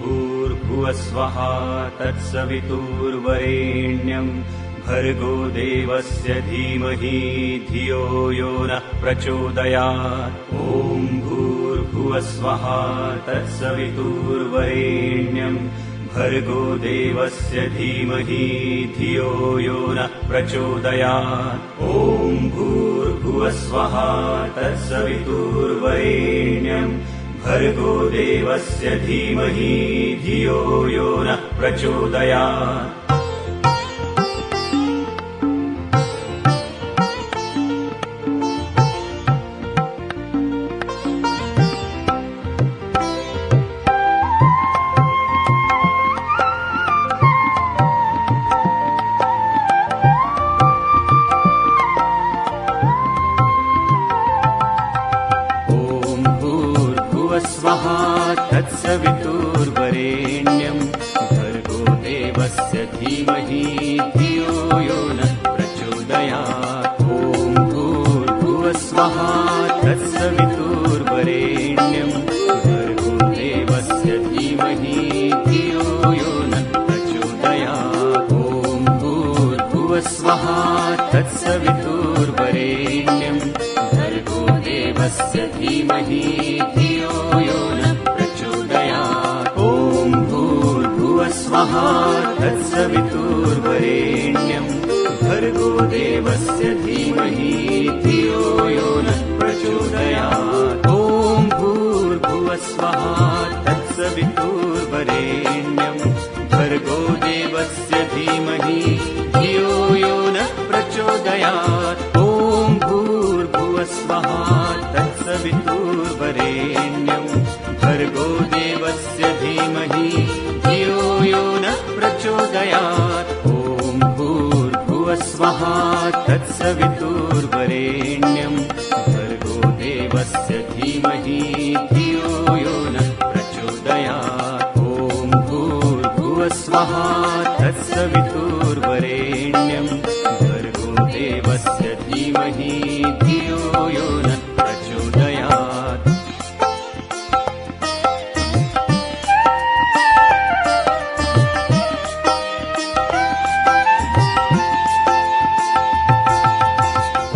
भूर्भुवस्वः तत्सवितुर्वरेण्यं भर्गो देवस्य धीमहि धियो यो नः प्रचोदयात्। ॐ भूर्भुवस्वः तत्सवितुर्वरेण्यं भर्गो देवस्य धीमहि धियो यो नः प्रचोदयात्। ॐ भूर्भुवस्वः तत्सवितुर्वरेण्यं भर्गो देवस्य धीमहि धियो यो नः प्रचोदयात्। स्वः तत्सवितुर्वरेण्यं भर्गो देवस्य धीमहि धियो यो नः प्रचोदयात्। ॐ भूर्भुवस्वः तत्सवितुर्वरेण्यं भर्गो देवस्य धीमहि धियो यो नः प्रचोदयात्। ॐ भूर्भुवस्वः तत्सवितुर्वरेण्यं भर्गो देवस्य धीमहि धियो यो नः प्रचोदयात्। ॐ भूर्भुवस्वः तत्सवितुर्वरेण्यं भर्गो देवस्य धीमहि धियो यो नः प्रचोदयात्। ॐ भूर्भुवस्वः तत्सवितुर्वरेण्यं भर्गो देवस्य धीमहि धियो यो नः प्रचोदयात्। ॐ भूर्भुवस्वः तत्सवितुर्वरेण्यं भर्गो देवस्य धीमहि धियो यो नः प्रचोदयात्। ॐ भूर्भुवस्वः तत्सवितुर्वरेण्यं भर्गो देवस्य धीमहि धियो यो नः प्रचोदयात्। ॐ भूर्भुवस्वः तत्सवितुर्वरेण्यं भर्गो देवस्य धीमहि धियो यो नः प्रचोदयात्।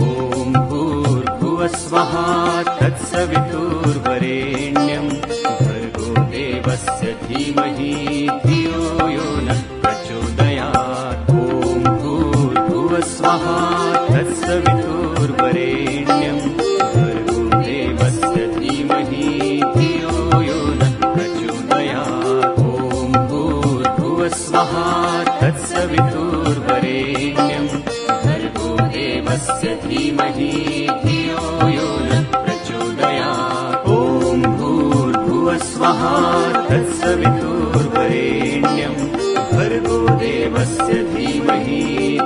ॐ भूर्भुवस्वः तत्सवितुर्वरेण्यं भर्गो देवस्य धीमहि धियो यो नः प्रचोदयात्। ॐ भूर्भुवस्वः तत्सवितुर्वरेण्यं भर्गो देवस्य धीमहि धियो यो नः प्रचोदयात्। ॐ भूर्भुवस्वः तत्सवितुर्वरेण्यं भर्गो देवस्य धीमहि धियो यो नः प्रचोदयात्। ॐ भूर्भुवस्वः तत्सवितुर्वरेण्यं भर्गो देवस्य धीमहि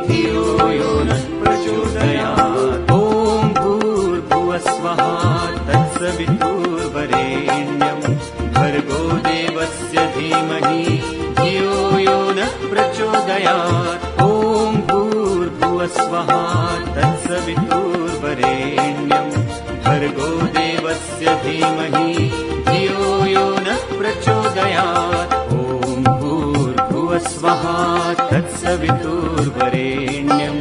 धियो यो नः प्रचोदयात्। ॐ भूर्भुवस्वः तत्सवितुर्वरेण्यं भर्गो देवस्य धीमहि धियो यो नः प्रचोदयात्। ॐ भूर्भुवस्वः तत्सवितुर्वरेण्यं भर्गो देवस्य धीमहि धियो यो नः प्रचोदयात्। ॐ भूर्भुवस्वः तत्सवितुर्वरेण्यं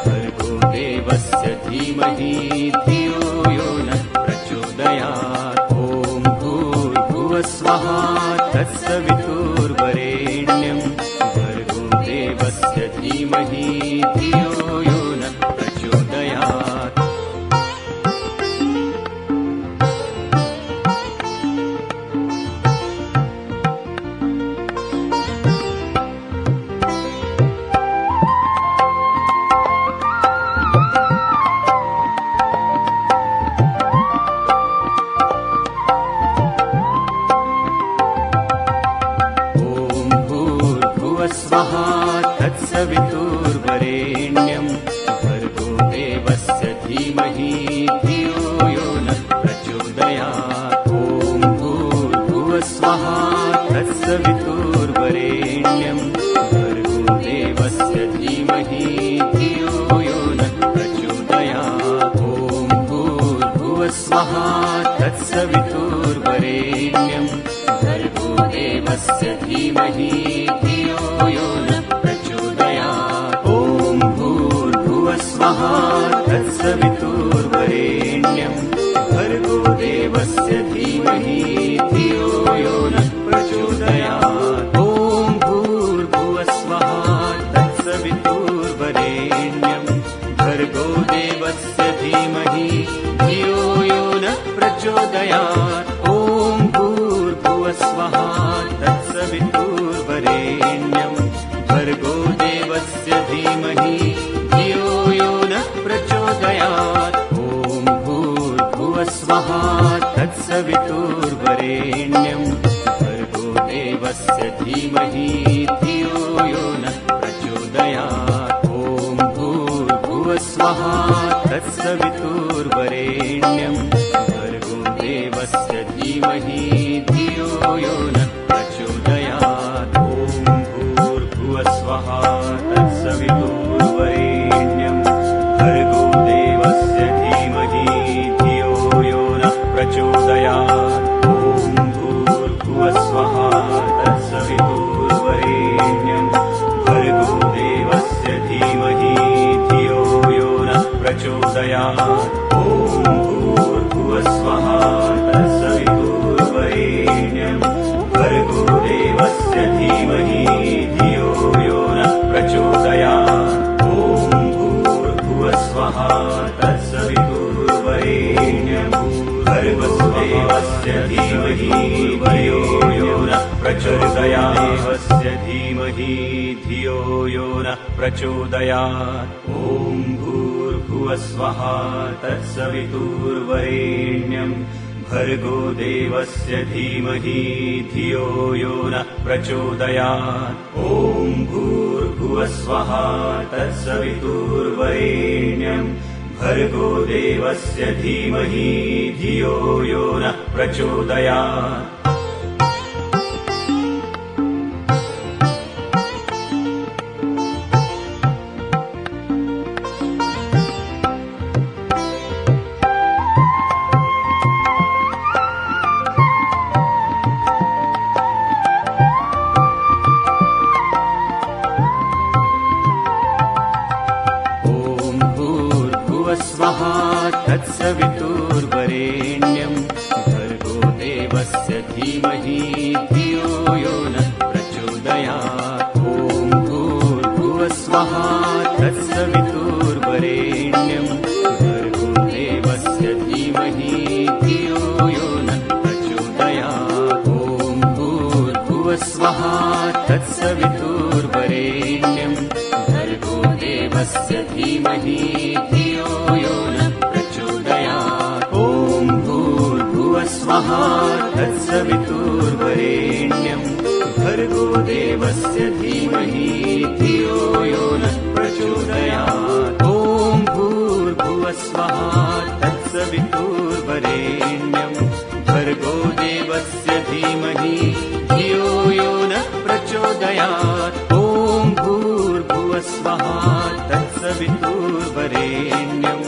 भर्गो देवस्य धीमहि धियो यो नः प्रचोदयात्। ॐ भूर्भुवस्वः तत्सवितुर्वरेण्यं भर्गो देवस्य धीमहि धियो यो नः प्रचोदयात्। स्वः तत्सवितुर्वरेण्यं भर्गो देवस्य धीमहि धियो यो नः प्रचोदयात्। ॐ भूर्भुवस्वः तत्सवितुर्वरेण्यं भर्गो देवस्य धीमहि धियो यो नः प्रचोदयात्। ॐ भूर्भुवस्वः तत्सवितुर्वरेण्यं भर्गो देवस्य धीमहि धियो यो न प्रचोदयात्। ॐ भूर्भुवस्वः तत्सवितुर्वरेण्यं भर्गो देवस्य धीमहि धियो यो न प्रचोदयात्। ॐ भूर्भुवस्वः तत्सवितुर्वरेण्यं भर्गो देवस्य धीमहि धियो यो न प्रचोदयात्। ॐ भूर्भुवस्वः तत्सवितुर्वरेण्यं भर्गो देवस्य धीमहि धियो यो न प्रचोदयात्। ॐ भूर्भुवस्वः तत्सवितुर्वरेण्यं भर्गो देवस्य धीमहि धियो यो न प्रचोदयात्। ॐ भूर्भुवस्वः तत्सवितुर्वरेण्यं भर्गो देवस्य धीमहि धियो यो न प्रचोदयात्। ॐ भूर्भुवस्वः तत्सवितुर्वरेण्यं भर्गो देवस्य धीमहि धियो यो न प्रचोदयात्। ॐ भूर्भुवस्वः तत्सवितुर्वरेण्यं भर्गो देवस्य धीमहि धियो यो न प्रचोदयात्। ॐ भूर्भुवस्वः तत्सवितुर्वरेण्यं भर्गो देवस्य धीमहि धियो यो न प्रचोदयात्। ॐ भूर्भुवस्वः तत्सवितुर्वरेण्यं भर्गो देवस्य धीमहि धियो यो न प्रचोदयात्। देवस्य धीमहि धियो यो न प्रचोदयात्। ॐ भूर्भुवस्वः तत्सवितुर्वरेण्यं भर्गो देवस्य धीमहि धियो यो न प्रचोदयात्। ॐ भूर्भुवस्वः तत्सवितुर्वरेण्यं भर्गो देवस्य धीमहि धियो यो न प्रचोदयात्। स्वः तत्सवितुर्वरेण्यं भर्गो देवस्य धीमहि धियो यो न प्रचोदयात्। ॐ भूर्भुवस्वः तत्सवितुर्वरेण्यं भर्गो देवस्य धीमहि धियो यो न प्रचोदयात्। ॐ भूर्भुवस्वः तत्सवितुर्वरेण्यं भर्गो देवस्य धीमहि धियो यो न प्रचोदयात्। ॐ भूर्भुवस्वः तत्सवितुर्वरेण्यं भर्गो देवस्य धीमहि धियो यो न प्रचोदयात्। ॐ भूर्भुवस्वः तत्सवितुर्वरेण्यं भर्गो देवस्य धीमहि धियो यो न प्रचोदयात्। ॐ भूर्भुवस्वः तत्सवितुर्वरेण्यं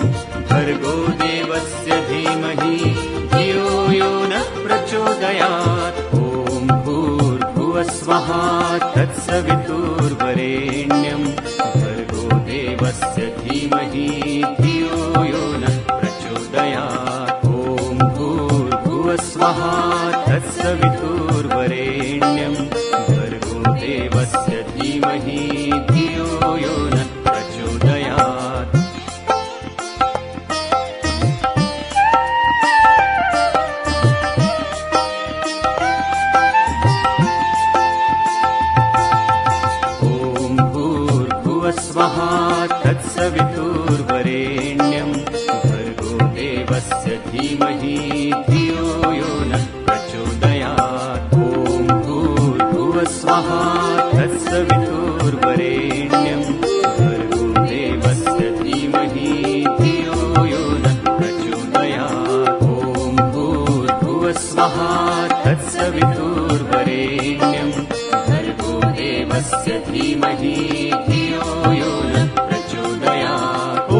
भर्गो देवस्य धीमहि धियो यो न प्रचोदयात्। ॐ भूर्भुवस्वः तत्सवितुर्वरेण्यं भर्गो देवस्य धीमहि धियो यो न प्रचोदयात्। ॐ भूर्भुवस्वः तत्सवितुर्वरेण्यं भर्गो देवस्य धीमहि धियो यो न प्रचोदयात्। ॐ भूर्भुवस्वः तत्सवितुर्वरेण्यं भर्गो देवस्य धीमहि धियो यो न प्रचोदयात्। ॐ भूर्भुवस्वः तत्सवितुर्वरेण्यं भर्गो देवस्य धीमहि धियो यो न प्रचोदयात्। ॐ भूर्भुवस्वः तत्सवितुर्वरेण्यं भर्गो देवस्य धीमहि धियो यो न प्रचोदयात्। ॐ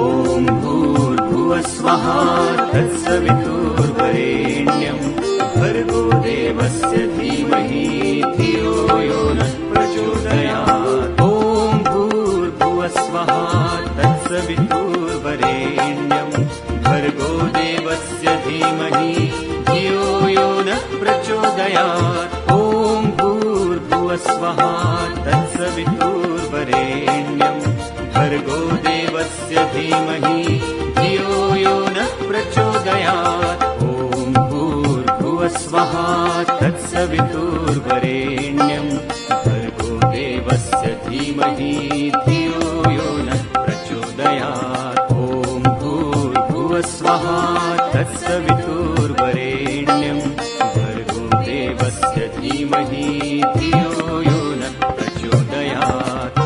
भूर्भुवस्वः तत्सवितुर्वरेण्यं भर्गो देवस्य धीमहि धियो यो नः प्रचोदयात्। ॐ भूर्भुवस्वः तत्सवितुर्वरेण्यं भर्गो देवस्य धीमहि धियो यो नः प्रचोदयात्। ॐ भूर्भुवस्वः तत्सवितुर्वरेण्यं भर्गो देवस्य धीमहि धियो यो नः प्रचोदयात्। ॐ भूर्भुवस्वः तत्सवितुर्वरेण्यं भर्गो देवस्य धीमहि धियो यो नः प्रचोदयात्। ॐ भूर्भुवस्वः तत्सवितुर्वरेण्यं भर्गो देवस्य धीमहि धियो यो नः प्रचोदयात्।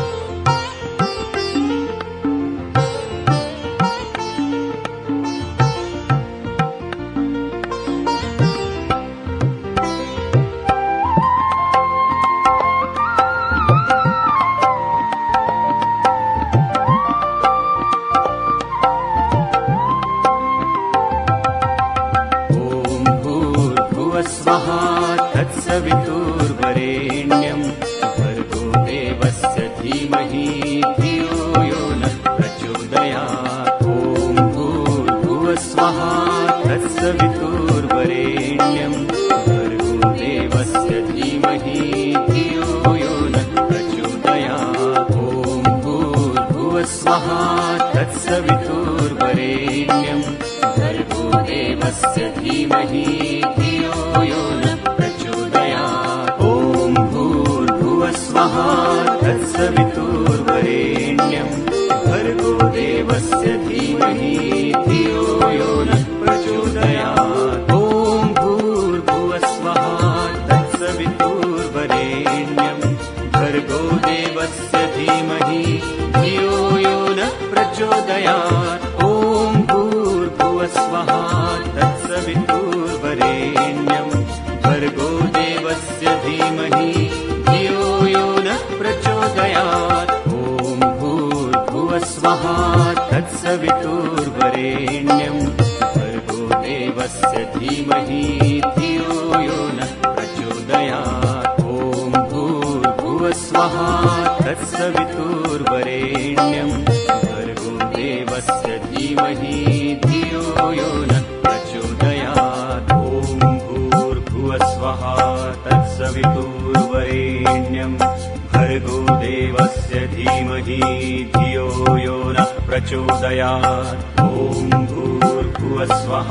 स्वः तत्सवितुर्वरेण्यं भर्गो देवस्य धीमहि धियो यो नः प्रचोदयात्। ॐ भूर्भुवस्वः तत्सवितुर्वरेण्यं भर्गो देवस्य धीमहि धियो यो नः प्रचोदयात्। ॐ भूर्भुवस्वः तत्सवितुर्वरेण्यं भर्गो देवस्य धीमहि धियो यो नः प्रचोदयात्। ॐ भूर्भुवस्वः तत्सवितुर्वरेण्यं भर्गो देवस्य धीमहि धियो यो नः प्रचोदयात्। ॐ भूर्भुवस्वः तत्सवितुर्वरेण्यं भर्गो देवस्य धीमहि धियो यो नः प्रचोदयात्। ॐ भूर्भुवस्वः तत्सवितुर्वरेण्यं भर्गो देवस्य धीमहि धियो यो नः प्रचोदयात्। ॐ भूर्भुवस्वः तत्सवितुर्वरेण्यं भर्गो देवस्य धीमहि धियो यो नः प्रचोदयात्। ॐ भूर्भुवस्वः तत्सवितुर्वरेण्यं भर्गो देवस्य धीमहि धियो यो नः प्रचोदयात्। ॐ भूर्भुवस्वः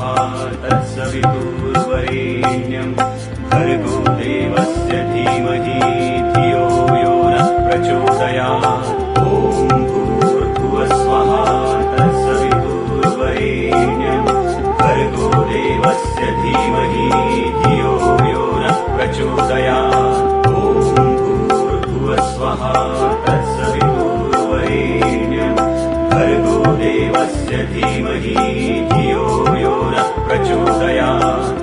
तत्सवितुर्वरेण्यं भर्गो देवस्य धीमहि धियो यो नः प्रचोदयात्। ॐ भूर्भुवस्वः तत्सवितुर्वरेण्यं भर्गो देवस्य धीमहि धियो यो नः प्रचोदयात्। ॐ भूर्भुवस्वः तत्सवितुर्वरेण्यं भर्गो देवस्य धीमहि धियो यो नः प्रचोदयात्। ॐ भूर्भुवस्वः तत्सवितुर्वरेण्यं भर्गो देवस्य धीमहि धियो यो नः प्रचोदयात्।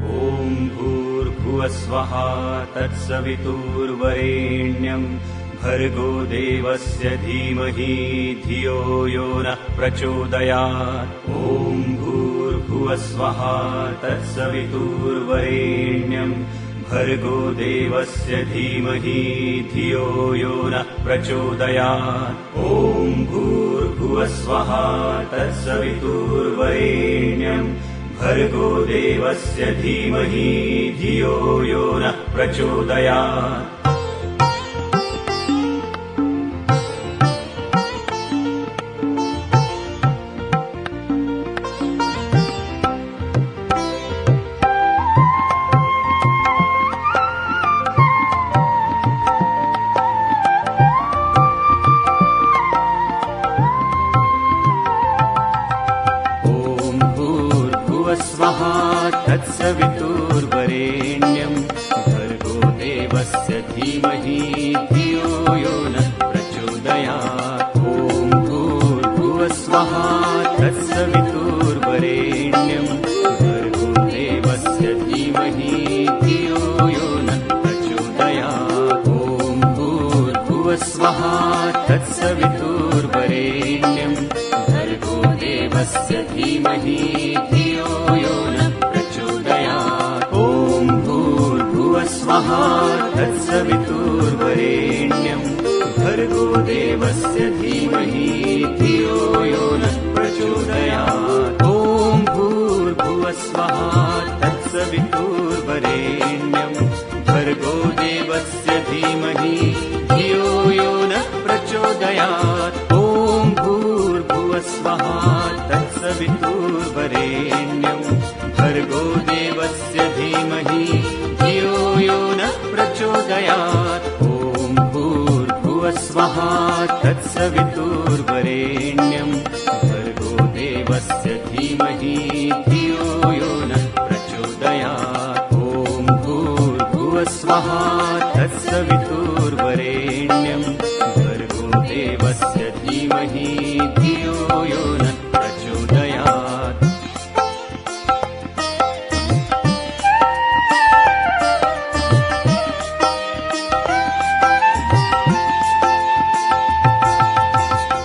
ॐ भूर्भुवस्वः तत्सवितुर्वरेण्यं भर्गो देवस्य धीमहि धियो यो नः प्रचोदयात्। ॐ भूर्भुवस्वः तत्सवितुर्वरेण्यं भर्गो देवस्य धीमहि धियो यो नः प्रचोदयात्। ॐ भूर्भुवस्वः तत्सवितुर्वरेण्यं भर्गो देवस्य धीमहि धियो यो नः प्रचोदयात्। स्वः तत्सवितुर्वरेण्यं भर्गो देवस्य धीमहि धियो यो नः प्रचोदयात्। ॐ भूर्भुवस्वः तत्सवितुर्वरेण्यं भर्गो देवस्य धीमहि धियो यो नः प्रचोदयात्। ॐ भूर्भुवस्वः तत्सवितुर्वरेण्यं भर्गोदेवस्य धीमहि धियो यो नः प्रचोदयात्। ॐ भूर्भुवस्वः तत्सवितुर्वरेण्यं भर्गोदेवस्य धीमहि धियो यो नः प्रचोदयात्। ॐ भूर्भुवस्वः तत्सवितुर्वरेण्यं भर्गोदेवस्य धीमहि धियो यो नः प्रचोदयात्। ॐ भूर्भुवस्वः तत्सवितुर्वरेण्यं भर्गोदेवस्य धीमहि धियो यो नः प्रचोदयात्। ॐ भूर्भुवस्वः तत्सवितुर्वरेण्यं भर्गोदेवस्य धीमहि धियो यो नः प्रचोदयात्। ॐ भूर्भुवस्वः तत्सवितुर्वरेण्यं भर्गोदेवस्य धीमहि धियो यो नः प्रचोदयात्।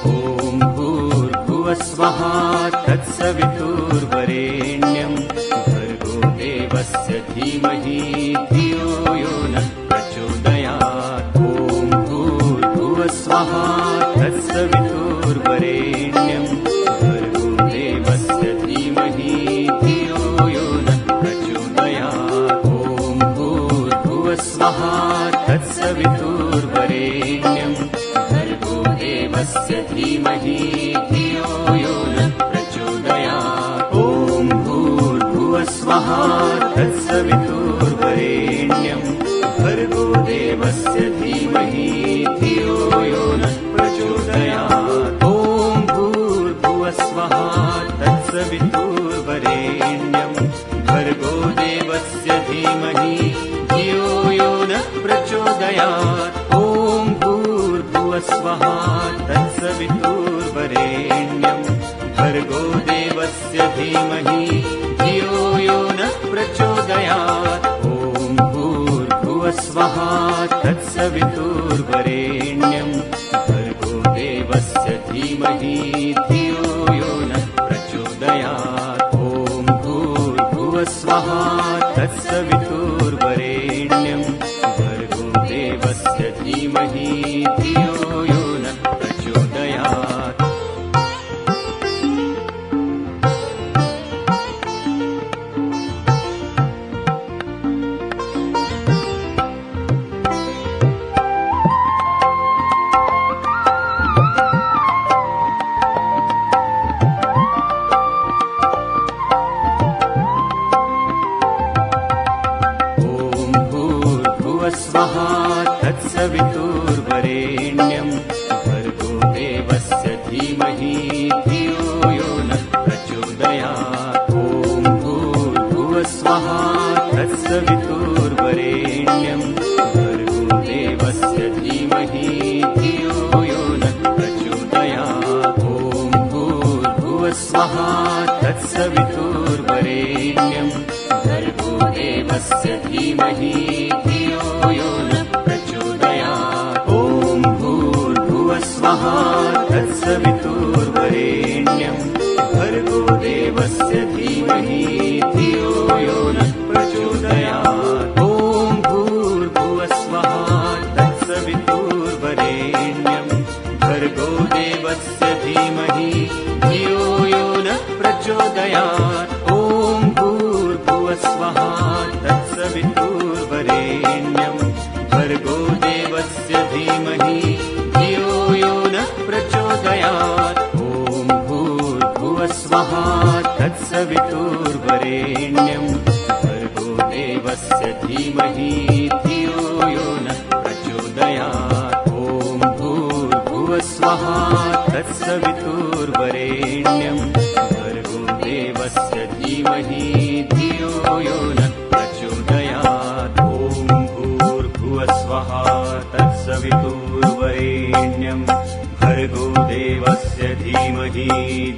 ॐ भूर्भुवस्वः तत्सवितुर्वरेण्यं भर्गोदेवस्य धीमहि धियो यो नः प्रचोदयात्। ॐ भूर्भुवस्वः तत्सवितुर्वरेण्यं भर्गोदेवस्य धीमहि धियो यो नः प्रचोदयात्। ॐ भूर्भुवस्वः तत्सवितुर्वरेण्यं भर्गोदेवस्य धीमहि धियो यो नः प्रचोदयात्। ॐ भूर्भुवस्वः तत्सवितुर्वरेण्यं भर्गोदेवस्य धीमहि धियो यो नः प्रचोदयात्। ॐ भूर्भुवस्वः तत्सवितुर्वरेण्यं भर्गोदेवस्य धीमहि धियो यो नः प्रचोदयात्। ॐ भूर्भुवस्वः तत्सवितुर्वरेण्यं भर्गोदेवस्य धीमहि धियो यो नः प्रचोदयात्। ॐ भूर्भुवस्वः तत्सवितुर्वरेण्यं भर्गोदेवस्य धीमहि धियो यो नः प्रचोदयात्। ॐ भूर्भुवस्वः तत्सवितुर्वरेण्यं भर्गोदेवस्य धीमहि धियो यो नः प्रचोदयात्। भूर्भुवस्वः तत्सवितुर्वरेण्यं भर्गोदेवस्य धीमहि धियो यो नः प्रचोदयात्। ॐ भूर्भुवस्वः तत्सवितुर्वरेण्यं भर्गोदेवस्य धीमहि धियो यो नः प्रचोदयात्। ॐ भूर्भुवस्वः तत्सवितुर्वरेण्यं भर्गोदेवस्य धीमहि धियो यो नः प्रचोदयात्। ॐ भूर्भुवस्वः तत्सवितुर्वरेण्यं भर्गोदेवस्य धीमहि धियो यो नः प्रचोदयात्। ॐ भूर्भुवस्वः तत्सवितुर्वरेण्यं भर्गोदेवस्य धीमहि धियो यो नः प्रचोदयात्। ॐ भूर्भुवस्वः तत्सवितुर्वरेण्यं भर्गोदेवस्य धीमहि धियो यो नः प्रचोदयात्। ॐ भूर्भुवस्वः तत्सवितुर्वरेण्यं भर्गोदेवस्य धीमहि धियो यो नः प्रचोदयात्। ॐ भूर्भुवस्वः तत्सवितुर्वरेण्यं भर्गोदेवस्य धीमहि धियो यो नः प्रचोदयात्। ॐ भूर्भुवस्वः तत्सवितुर्वरेण्यं भर्गोदेवस्य धीमहि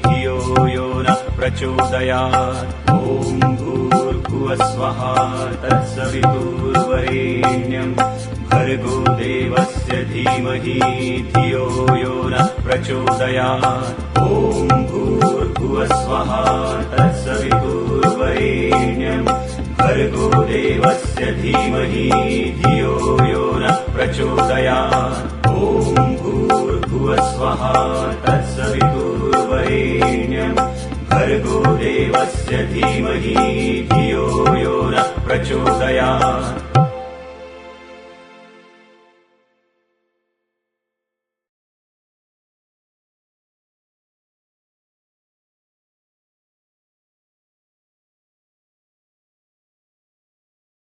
धियो यो नः प्रचोदयात्। ॐ भूर्भुवस्वः तत्सवितुर्वरेण्यं भर्गो देवस्य धीमहि धियो यो नः प्रचोदयात्। ॐ भूर्भुवस्वः तत्सवितुर्वरेण्यम् भर्गो देवस्य धीमहि धियो यो नः प्रचोदयात्। ॐ भूर्भुवस्वः तत्सवितुर्वरेण्यम् भर्गो देवस्य धीमहि धियो यो नः प्रचोदयात्।